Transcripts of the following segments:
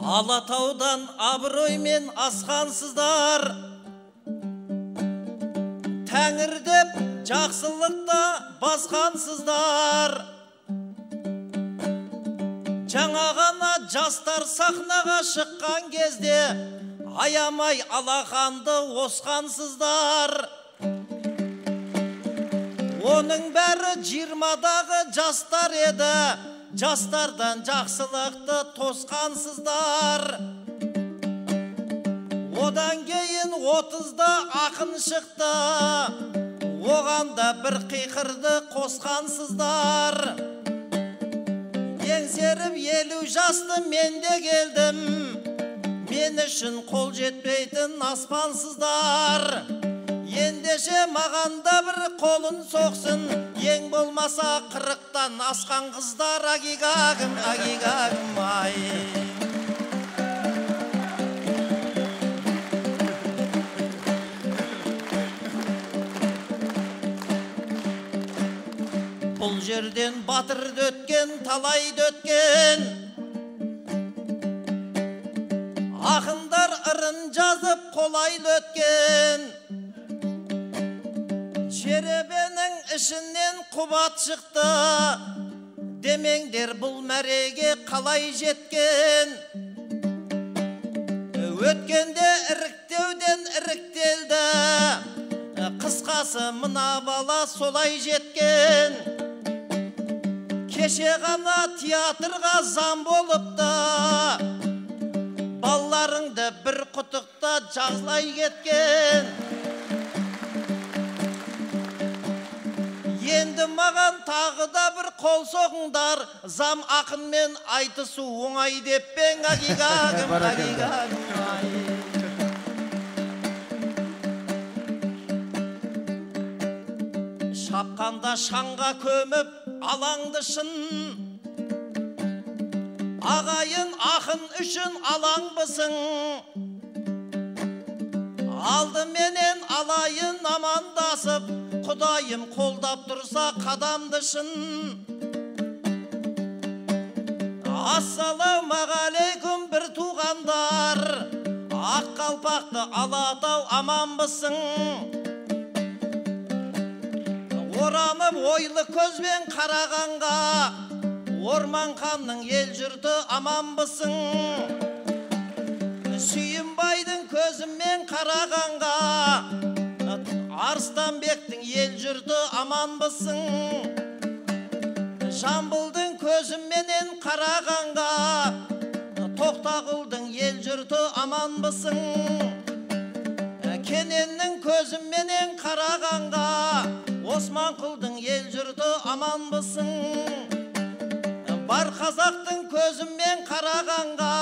Алатаудан абыроймен асқансыздар, тәңір деп жақсылықта басқансыздар. Жаңа ғана жастар сахнаға шыққан кезде аямай алақанды осқансыздар. Оның бәрі 20-дағы жастар еді, жастардан жақсылықты тосқансыздар. Одан кейін 30-да ақын шықты, оған да бір қиқырды қосқансыздар. Еңсеріп 50 жасты мен де келдім, мен үшін қол жетпейтін аспансыздар. Ендеше мағанда бір қолын соқсын, ең болмаса 40-тан асқан қыздар. Агигагым, агигагым ай. Бұл жерден батырды өткен, талайды өткен, ақындар ырын жазып қолайлы өткен. Жеребенің ішінен құбат шықты, демеңдер бұл мәреге қалай жеткен. Өткенде іріктеуден іріктелді, қысқасы мына бала солай жеткен. Кеше ғана театрға зам болыпты, балаларыңды бір құтықта жазлай кеткен. Енді маған тағы да бір қол соғыңдар, зам ақынмен айтысу оңай деп пен. Агигагым, агигагым ай. Шапқанда шаңға көміп алаңды шын, ағайын ақын үшін алаңбысың. Алдыменен алайын амандасып, Құдайым қолдап тұрса қадамды шын. Ассалаумағалейкум бір туғандар, ақ қалпақты Алатау аманбысың. Оранып ойлы көзбен қарағанға, Орман ханның ел жұрты аманбысың. Сүйінбайдың көзімен қарағанға, Арыстанбектің ел жұрты аманбысың. Жамбылдың көзіменен қарағанға, Тоқтағұлдың ел жұрты аманбысың. Кененнің көзіменен қарағанға, Османқұлдың ел жұрты аманбысың. Бар қазақтың көзімен қарағанға,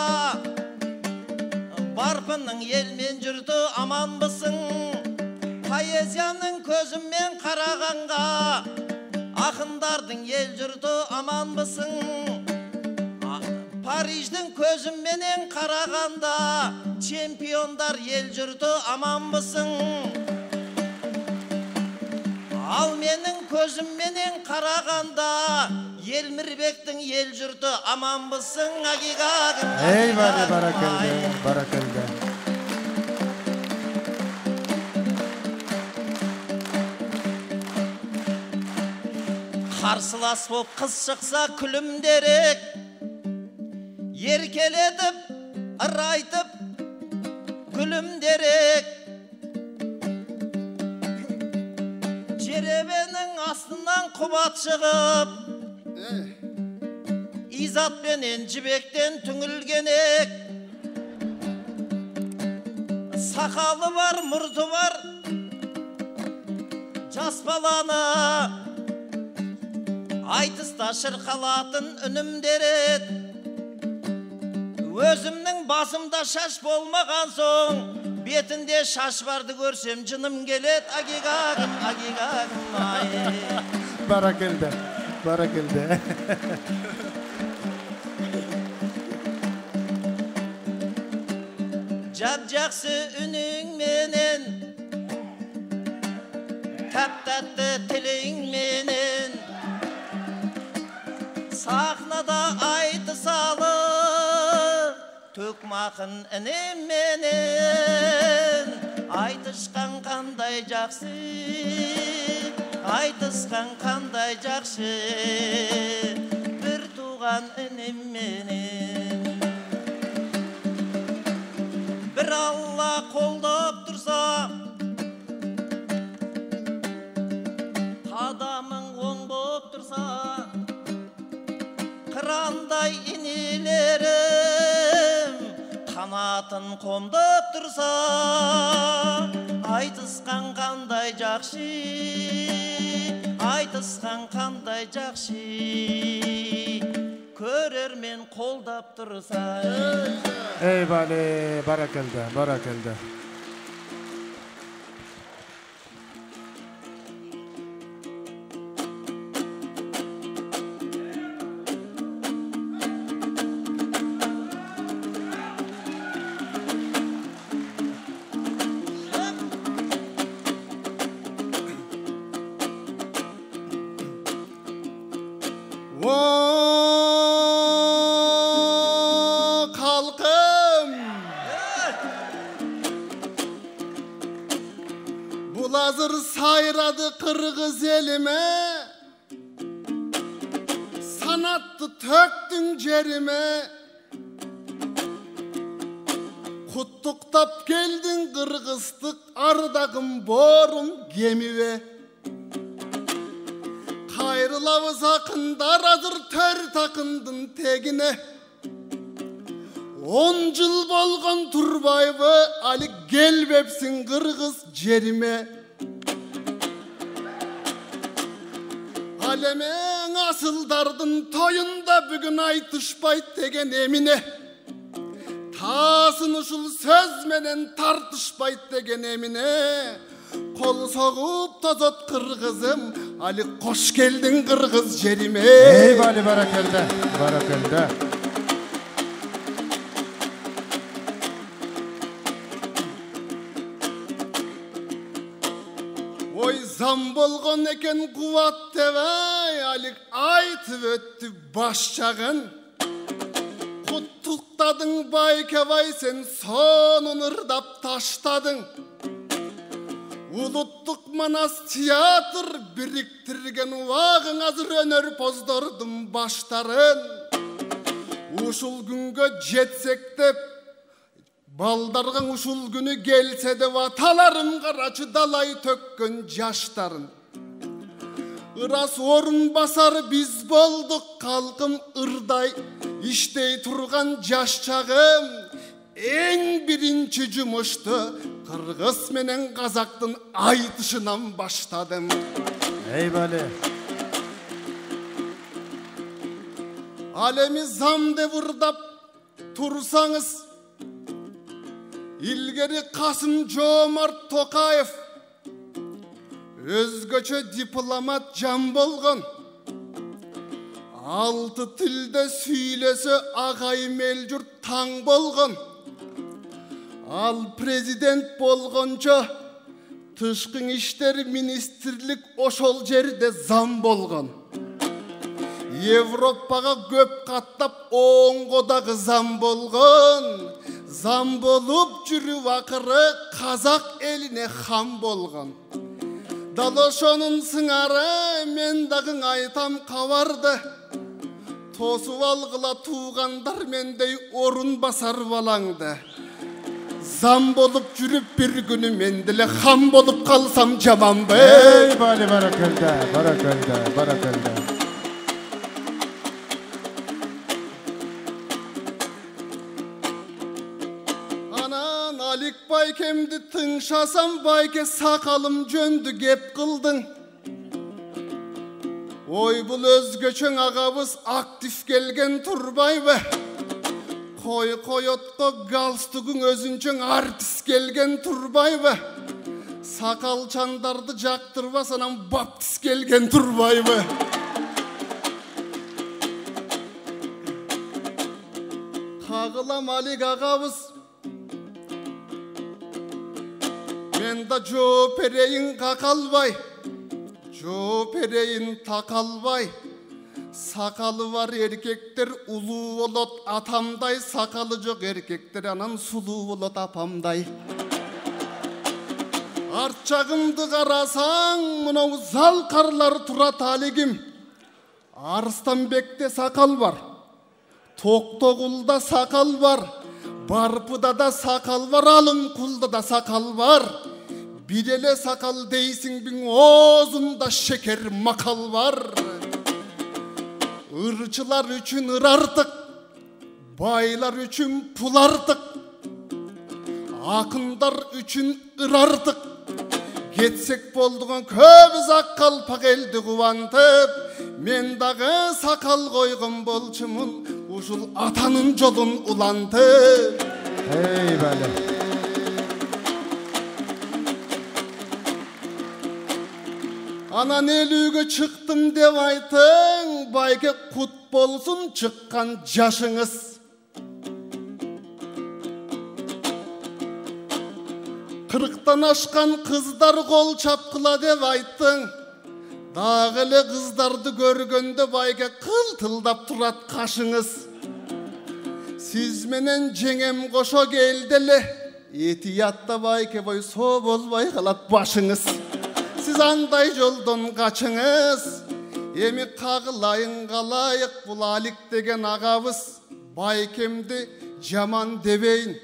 Барпының елмен жұрты аманбысың. Поэзияның көзімен қарағанға, ақындардың ел жұрты аманбысың. Париждің көзіменен қарағанда, чемпиондар ел жұрты аманбысың. Ал менің көзіменен қарағанда, Елмірбектің ел жұрты аманбысың. Агигагым, ей бәрі баракелді, баракелді. Қарсылас боп қыз шықса күлімдерек, еркелетіп, ыр айтып, күлімдерек. Жеребенің астынан құбат шығып, изатпенен жібектен түңілгенек. Сақалы бар, мұрты бар, жас баланы айтыста шырқалатын үнімдерет. Өзімнің басымда шаш болмаған соң, бетінде шаш барды көрсем жыным келет. Агигагым, агигагым ай. Баракелді, баракелді. Жап-жақсы үнің менен, тәп-тәтті тілің менен, сахнада айтысалы, төк ақын інем менен айтышқан қандай жақсы, айтысқан қандай жақсы, бір туған інем менен. Bir Allah қолдап тұрса, қадамың оң боп тұрса, қырандай инелерім қанатын қомдап тұрса, айтысқан қандай жақсы, айтысқан қандай жақсы, көрермен қолдап тұрса. Eyvallah, barakallah, barakallah. Hazır sayradı Kırgız elime, sanattı töktün cerime, kuttuktap geldin Kırgızlık ardağım borun gemive. Kayrılavız akındar hazır tör takındın tegine, 10 yıl bolğan turbayvı Ali gelbepsin Kırgız cerime. Alemen asıldardın toyunda bugün aytışpayt degen emine, tasın uşul söz menen tartışpayt degen emine, kol soğup tozot Kırgızım Ali koş geldin Kırgız cerime. Eyvallah, barakallah, barakallah. Oy zam bolğan eken kuvat tevay alik aytıp öttü başçağın. Kuttuktadın baykevay sen sonun ırdap taştadın. Ulutluk Manas tiyatr biriktirgen vağın azır önör pozdordum baştarın. Uşul günge jetsek dep baldargan uşul günü gelse de vatalarım karaçı dalay tökkön jaştarın. Iras orun basar biz bolduk kalkım ırday iştey turgan jaş çağım. En birinci cumuştu Kırgız menen Kazaktın aytışından başladım. Eyvallah. Alemi zam devurdap tursanız, ilgeri Kasım-Jomart Tokayev özgöçe diplomat can bolğan, 6 tilde süylese ağayım eljurt taң bolğan. Al prezident bolğonça Tышkın işler ministrlik oşol jerde zam bolğan. Европаға көп каттап оңгодагы зам болған. Зам болуп жүрүп акыры Казак элине хам болған. Дал ошонун сыңары мен дагы айтам кабарды. Тосуп алгыла туугандар мендей орун басар балаңды. Зам болуп жүрүп бир күнү мен деле хам болуп калсам жаманбы. Ey bari barakalda, barakalda, barakalda. Anan Alik baykemdi tыңшасам байке сакалым жөндү кеп кылдың. Ой бул өзгөчөң агабыз актив келген турбайбы? Koy koyotko galstugun özünçün artist gelgen turbayba. Sakal çandardı jaktırbasanan baptist gelgen turbayba. Kağılam Alik ağabız. Men da jo pereyin kakalbay. Jo pereyin takalbay. Sakalı var erkekler ulu olot atamday, sakalı жоқ erkekler anan sulu olot apamday. Artçağımdı qarasaң, mынау zal karlar tura talигим. Арыстанбекте сакал бар, Тоқтоғұлда сакал бар, Барпыда да сакал бар, Алынқұлда да сакал бар. Биреле сакал дейсің бің, Озында шекер макал бар. Ырчылар үшін ыр артық, Байлар үшін пұл артық, Ақындар үшін ыр артық. Кетсек болдыған көбіз ақ қалпақ елді қуантып, мен дағы сакал қойғым болчымын, ушул атанын жолын улантып. Ey bәлі. Анан елуге чықтым деп айтың, байке құт болсын чыққан жашыңыз. Қырықтан ашқан қыздар қол чапқыла деп айттың. Дағылы қыздарды көргенде байке қылтылдап тұрат қашыңыз. Сіз менен жеңем қошо келділі, етиятта байке бой со болбай қалат башыңыз. Сіз андай жолдон қачыңыз, еми қағылайын қалайық, бұл Алик деген ағабыз. Байкемді жаман дебейін,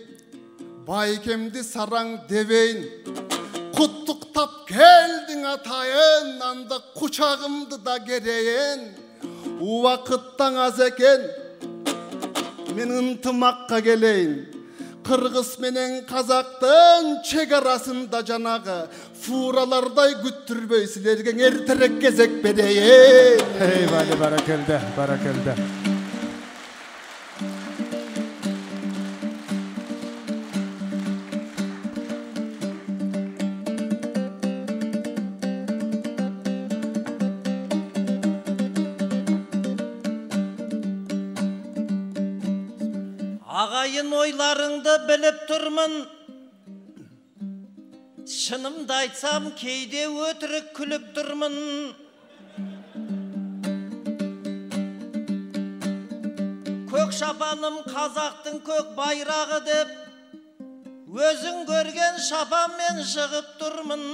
байкемді сараң дебейін. Құттықтап келдің атайын, анда құшағымды да керейін. Уақыттан аз екен, мен ынтымаққа келейін. Қырғыз менен қазақтың чекарасында жанағы, фуралардай күттірбей сілерген ертерек кезек берейін. Ey bәлі, баракелді, баракелді. Ағайын ойларыңды біліп тұрмын, шынымды айтсам кейде өтірік күліп тұрмын. Көк шапаным қазақтың көк байрағы деп, өзің көрген шапанмен шығып тұрмын.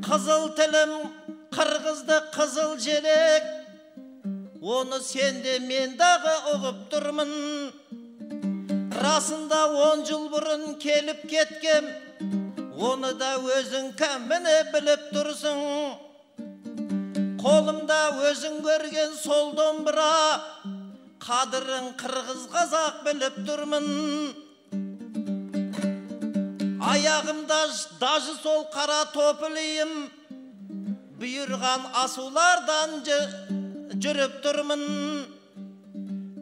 Қызыл тілім қырғызды қызыл желек, оны сенде мен дағы ұғып тұрмын. Расында 10 жыл бұрын келіп кеткем, оны да өзің кәміне біліп тұрсың. Қолымда өзің көрген сол домбыра, қадырың қырғыз қазақ біліп тұрмын. Аяғымда дажы сол қара топылайым, бұйырған асулардан жүріп тұрмын.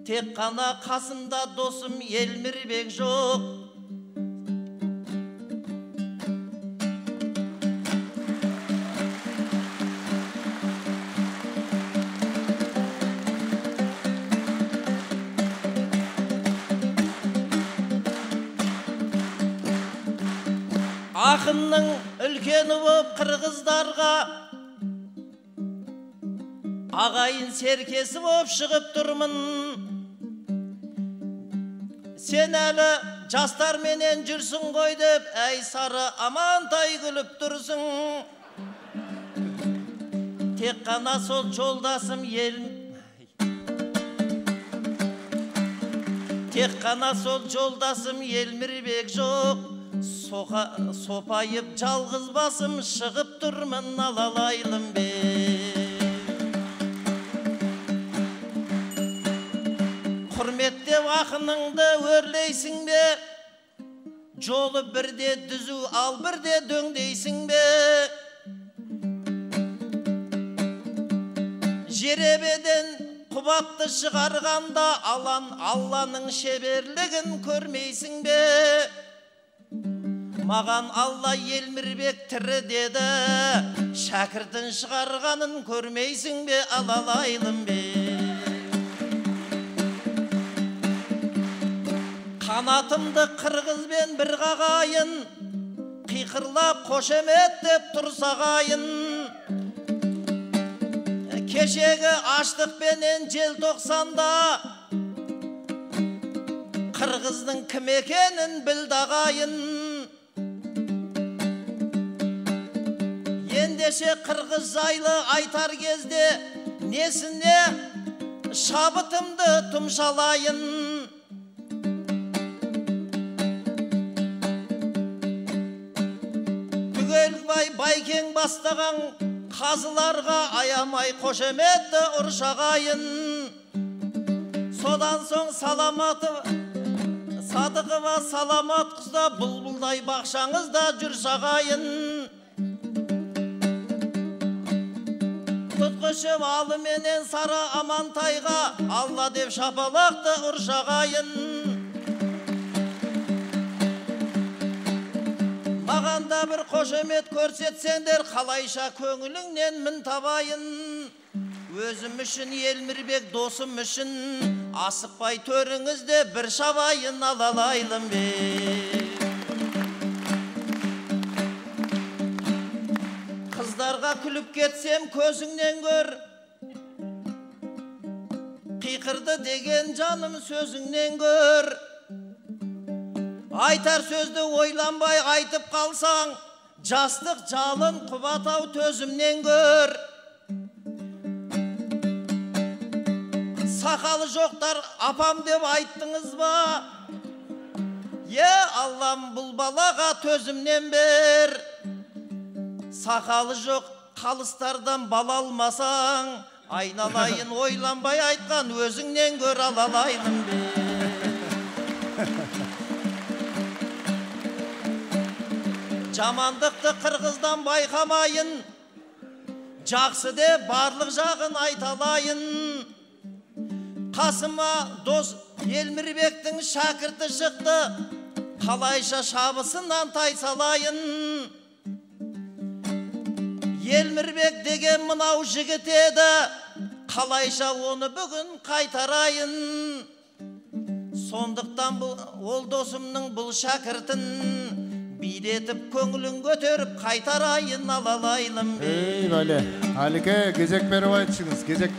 Тек қана қасымда досым Елмірбек жоқ. Ақынның үлкені боп қырғыздарға, ағайын серкесі боп шығып тұрмын. Сен әлі жастар менен жүрсің ғой деп, әй сары амантай күліп тұрсың. Тек қана сол жолдасым Елмірбек жоқ. Сопайып жалғыз басым шығып тұрмын, алалайлым бе. Құрметтеп ақыныңды өрлейсің бе, жолы бірде дүзу, ал бірде дөңдейсің бе. Жеребеден құбатты шығарғанда, Алланың шеберлігін көрмейсің бе. Маған Алла Елмірбек тірі деді, шәкіртін шығарғанын көрмейсің бе, алалайлым бе. Қанатымды қырғызбен бір қағайын, қиқырлап қошемет деп тұрсағайын. Keşegi açtık benen желтоқсанда Kırgızdın kim ekenin bildi ağayın. Endeşe Kırgız jaylı aytar gezde nesine şabıtımdı tumşalayın. Түгелбай Байкең бастаған қазыларға аямай қошеметті ұршағайын. Содан соң Садықова саламат қызда бұлбұлдай бақшаңызда жүр шағайын. Тұтқышып алыменен Сара Амантайға алла деп шапалақты ұршағайын. Мағанда бір қошемет көрсетсеңдер қалайша көңіліңнен мін табайын. Өзім үшін Елмірбек досым үшін асықпай төріңізде бір шабайын алалайлым бе. Қыздарға күліп кетсем көзіңнен көр, қиқырды деген жаным сөзіңнен көр. Айтар сөзді ойланбай айтып қалсаң, жастық жалын құбатау төзімнен көр. Сақалы жоқтар апам деп айттыңыз ба? Аллам бұл балаға төзімнен бер. Сақалы жоқ қалыстардан бала алмасаң, айналайын ойланбай айтқан өзіңнен көр алалайын бе. Жамандықты Қырғыздан байқамайын, жақсы де барлық жағын айталайын. Қасыма дос Елмірбектің шәкірті шықты, қалайша шабысынан тайсалайын. Елмірбек деген мынау жігіт еді, қалайша оны бүгін қайтарайын. Сондықтан ол досымның бұл шәкіртін билетіп көңілін көтеріп қайтарайын алалайлым бе. Ей Али, Алике кезек беріп айтшыңыз, кезек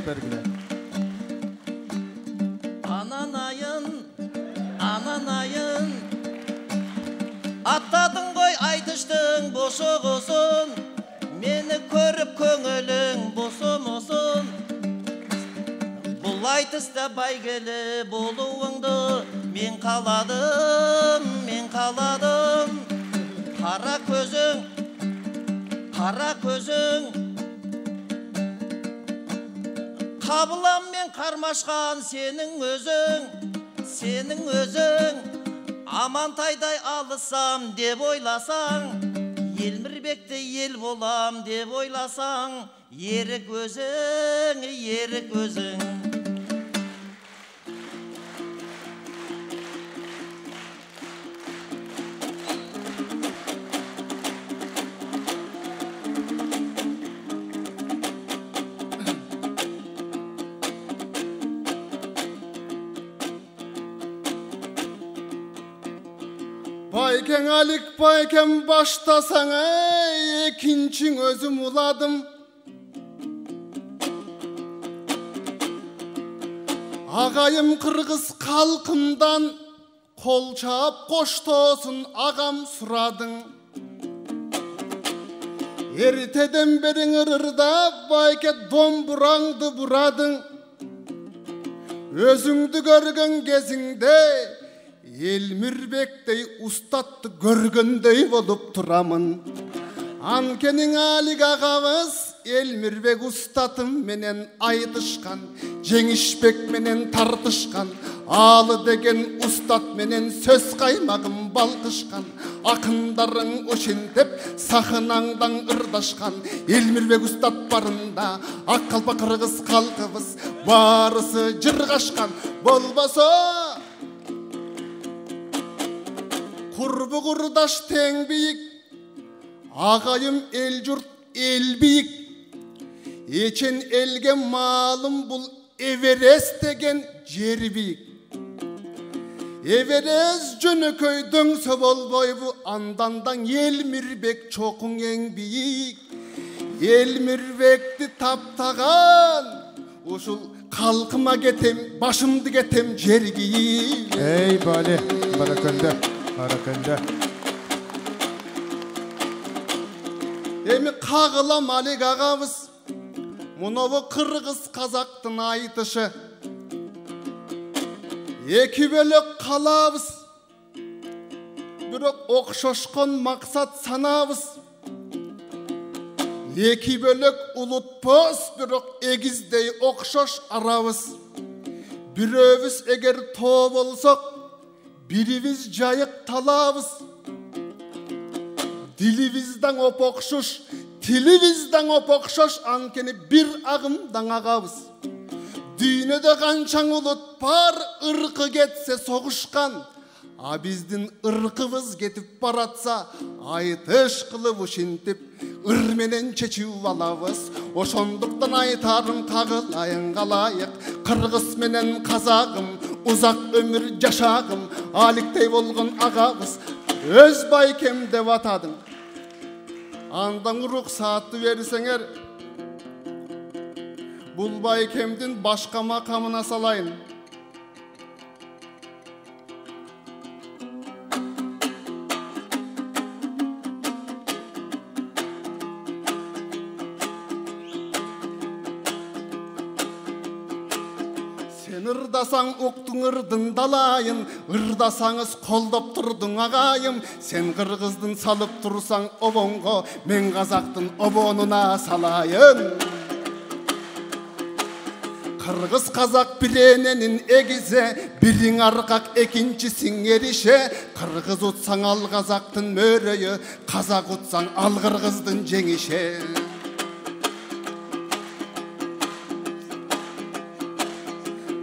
бергіле. Ананайын, аттадың ғой айтыштың босоғысын, мені көріп көңілің босымысын. Бұл айтыста бәйгелі болуыңды мен қаладым. Қара көзің, қабылам мен қармашқан сенің өзің. Амантайдай алысам деп ойласаң, Елмірбекте ел болам деп ойласаң, ерік өзің. Байкең Алик, байкең баштасаң, екіншің өзім ұладым. Ағайым қырғыз қалқымдан қол чап қоштосын ағам сұрадың. Ертеден берің ырырда байке домбыраңды бұрадың. Өзіңді көрген кезіңде Елмірбектей ұстатты көргендей болып тұрамын. Анкенің Алик ағамыз Елмірбек ұстатым менен айтышқан, Жеңішбек менен тартышқан, Алы деген ұстат менен сөз қаймағым балқышқан. Ақындарың өшентіп сахынаңдан ырдашқан. Елмірбек ұстат барында ақ қалпа қырғыз қалқыбыз барысы жырғашқан. Болбаса құрбы құрдаш тең биік, ағайым ел жұрт ел биік. Ечен елге малым бұл Эверест деген жер биік. Эверест жөнөкөйдөң сөбол бойбу, андандан Елмірбек чоқың ең биік. ел мürvekti таптаган, ушул халкыма кетем, башымды кетем жерги. Ey Bali, barakalla, barakalla. Эми кагыла Малик агабыз, мунобу кыргыз казактын айтышы. Эки бөлөк калабыз, бирок окшошкон максат санабыз. Эки бөлөк улутпоз, бирок эгиздей окшош арабыз. Бирөөбүз эгер тоо болсок, бирибиз жайык талабыз. Дилибизден опокшуш, тилибизден опокшош, анткени бир агымдан агабыз. Дүйнөдө канчаң улут бар, ыркы кетсе согушкан, а биздин ыркыбыз кетип баратса, айтыш кылып ушинтип, ыр менен чечип алабыз. Ошондуктан айтарым кагылайын калайык, кыргыз менен казагым, узак өмүр жашагым, аликтей болгон агабыз, өз байкем деп атадың. Андан уруксаатты берсеңер, бул байкемдин башка макамына салайын. Сен ырдасаң уктуң ырдын далайын, ырдасаңыз колдоп турдуң агайым. Сен кыргыздын салып турсаң обонго, мен казактын обонуна салайын. Кыргыз казак бирененин эгизе, бириң аркак экинчисиң эрише. Кыргыз утсаң ал казактын мөрөйү, казак утсаң ал кыргыздын жеңише.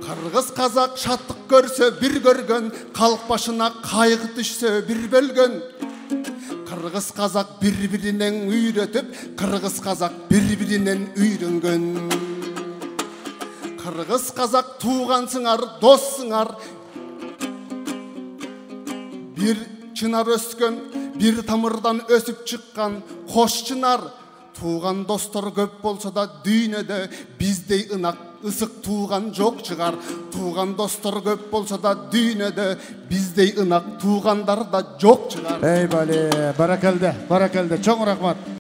Кыргыз казак шаттык көрсө бир көргөн, калк башына кайгы түшсө бир бөлгөн. Кыргыз казак бири-биринен үйрөтүп, кыргыз казак бири-биринен үйрөнгөн. Кыргыз казак туугансыңар, доссуңар. Бир чынар өскөн, бир тамырдан өсүп чыккан кош чынар. Тууган достор көп болсо да дүйнөдө биздей ынак, ысык тууган жок чыгар. Тууган достор көп болсо да дүйнөдө биздей ынак туугандар да жок чыгар. Ey Bali, barakalla, barakalla. Çok rahmat.